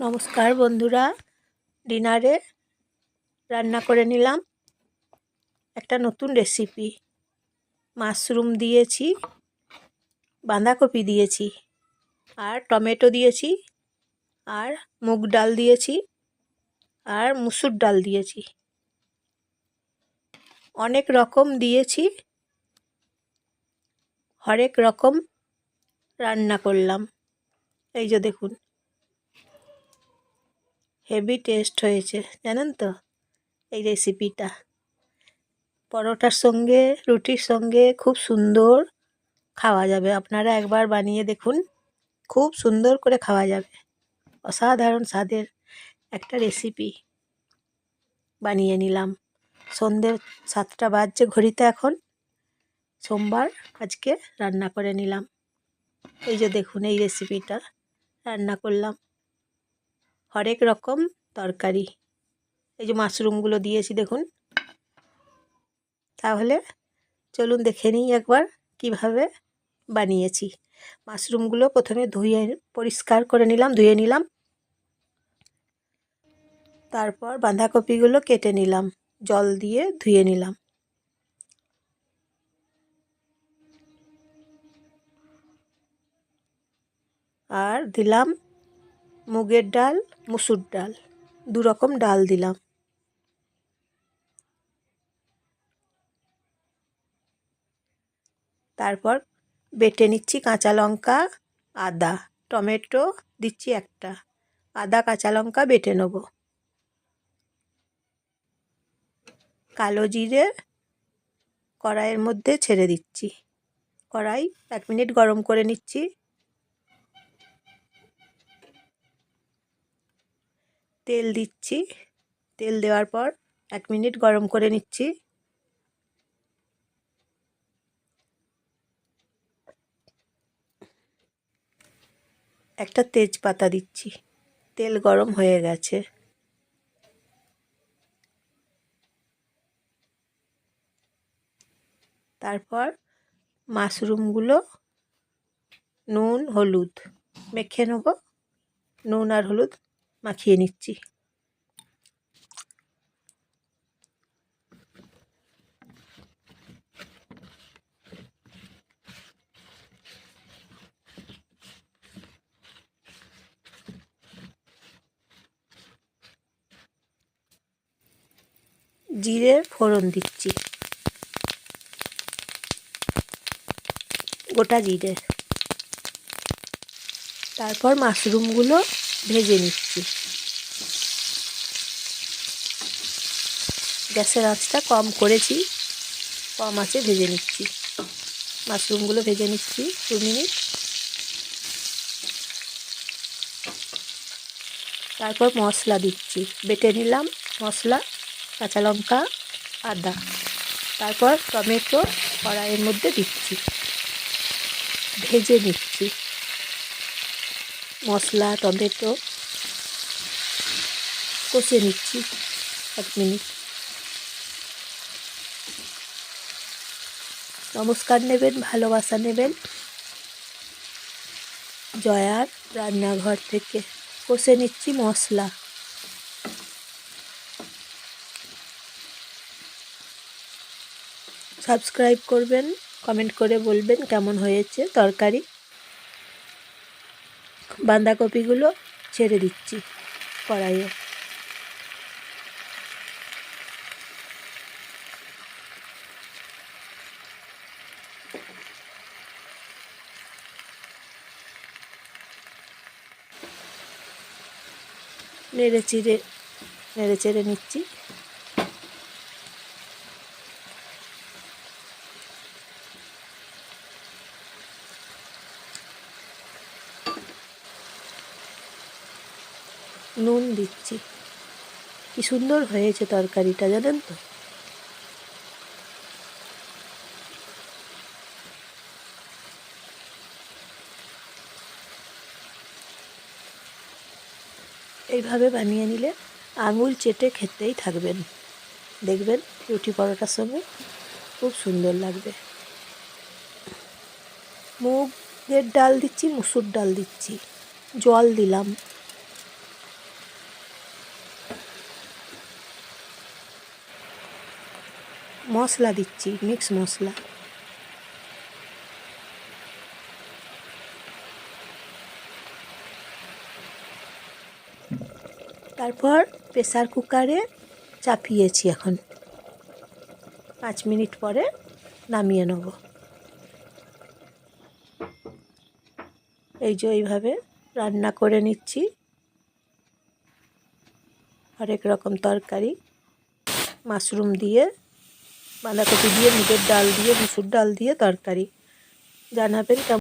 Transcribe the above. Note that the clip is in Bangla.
নমস্কার বন্ধুরা, ডিনারে রান্না করে নিলাম একটা নতুন রেসিপি। মাশরুম দিয়েছি, বাঁধাকপি দিয়েছি, আর টমেটো দিয়েছি, আর মুগ ডাল দিয়েছি, আর মুসুর ডাল দিয়েছি। অনেক রকম দিয়েছি, হরেক রকম রান্না করলাম। এই যে দেখুন, হেভি টেস্ট হয়েছে জানেন তো এই রেসিপিটা। পরোটার সঙ্গে, রুটির সঙ্গে খুব সুন্দর খাওয়া যাবে। আপনারা একবার বানিয়ে দেখুন, খুব সুন্দর করে খাওয়া যাবে। অসাধারণ স্বাদের একটা রেসিপি বানিয়ে নিলাম। সন্ধ্যে 7টা বাজছে ঘড়িতে এখন। সোমবার আজকে রান্না করে নিলাম। এই যে দেখুন, এই রেসিপিটা রান্না করলাম। হরেক রকম তরকারি, এই যে মাশরুমগুলো দিয়েছি দেখুন। তাহলে চলুন দেখে নিই একবার কিভাবে বানিয়েছি। মাশরুমগুলো প্রথমে ধুয়ে পরিষ্কার করে নিলাম, ধুয়ে নিলাম। তারপর বাঁধাকপিগুলো কেটে নিলাম, জল দিয়ে ধুয়ে নিলাম। আর দিলাম মুগের ডাল, মুসুর ডাল, দু রকম ডাল দিলাম। তারপর বেটে নিচ্ছি কাঁচা লঙ্কা, আদা, টমেটো দিচ্ছি একটা, আদা কাঁচা লঙ্কা বেটে নেব। কালো জিরে কড়াইয়ের মধ্যে ছেড়ে দিচ্ছি। কড়াই 1 মিনিট গরম করে নিচ্ছি। তেল দিচ্ছি, তেল দেওয়ার পর 1 মিনিট গরম করে নিচ্ছি। একটা তেজপাতা দিচ্ছি। তেল গরম হয়ে গেছে। তারপর মাশরুমগুলো নুন হলুদ মেখে নেব। নুন আর হলুদ মাখিয়ে নিচ্ছি। জিরে ফোড়ন দিচ্ছি, গোটা জিরে। তারপর মাশরুমগুলো ভেজে নিচ্ছি। গ্যাসের আঁচটা কম করেছি, কম আঁচে ভেজে নিচ্ছি। মাশরুমগুলো ভেজে নিচ্ছি 2 মিনিট। তারপর মশলা দিচ্ছি, বেটে নিলাম মশলা, কাঁচা লঙ্কা, আদা। তারপর টমেটো কড়াইয়ের মধ্যে দিচ্ছি, ভেজে নিচ্ছি। মশলা টমেটো কষে নিচ্ছি 1 মিনিট। নমস্কার নেবেন, ভালোবাসা নেবেন জয়ার রান্নাঘর থেকে। কষে নিচ্ছি মশলা। সাবস্ক্রাইব করবেন, কমেন্ট করে বলবেন কেমন হয়েছে তরকারি। বাঁধাকপিগুলো ছেড়ে দিচ্ছি কড়াইয়ে। নেড়ে চেড়ে নিচ্ছি। নুন দিচ্ছি। কি সুন্দর হয়েছে তরকারিটা জানেন তো। এইভাবে বানিয়ে নিলে আঙুল চেটে খেতেই থাকবেন, দেখবেন রুটি পরোটার সঙ্গে খুব সুন্দর লাগবে। মুগের ডাল দিচ্ছি, মুসুর ডাল দিচ্ছি, জল দিলাম। মশলা দিচ্ছি, মিক্স মশলা। তারপর প্রেসার কুকারে চাপিয়েছি। এখন 5 মিনিট পরে নামিয়ে নেব। এই যে এইভাবে রান্না করে নিচ্ছি হরেক রকম তরকারি, মাশরুম দিয়ে, বাঁধাকপি দিয়ে, মুগের ডাল দিয়ে, মুসুর ডাল দিয়ে তরকারি। জানাবেন কেমন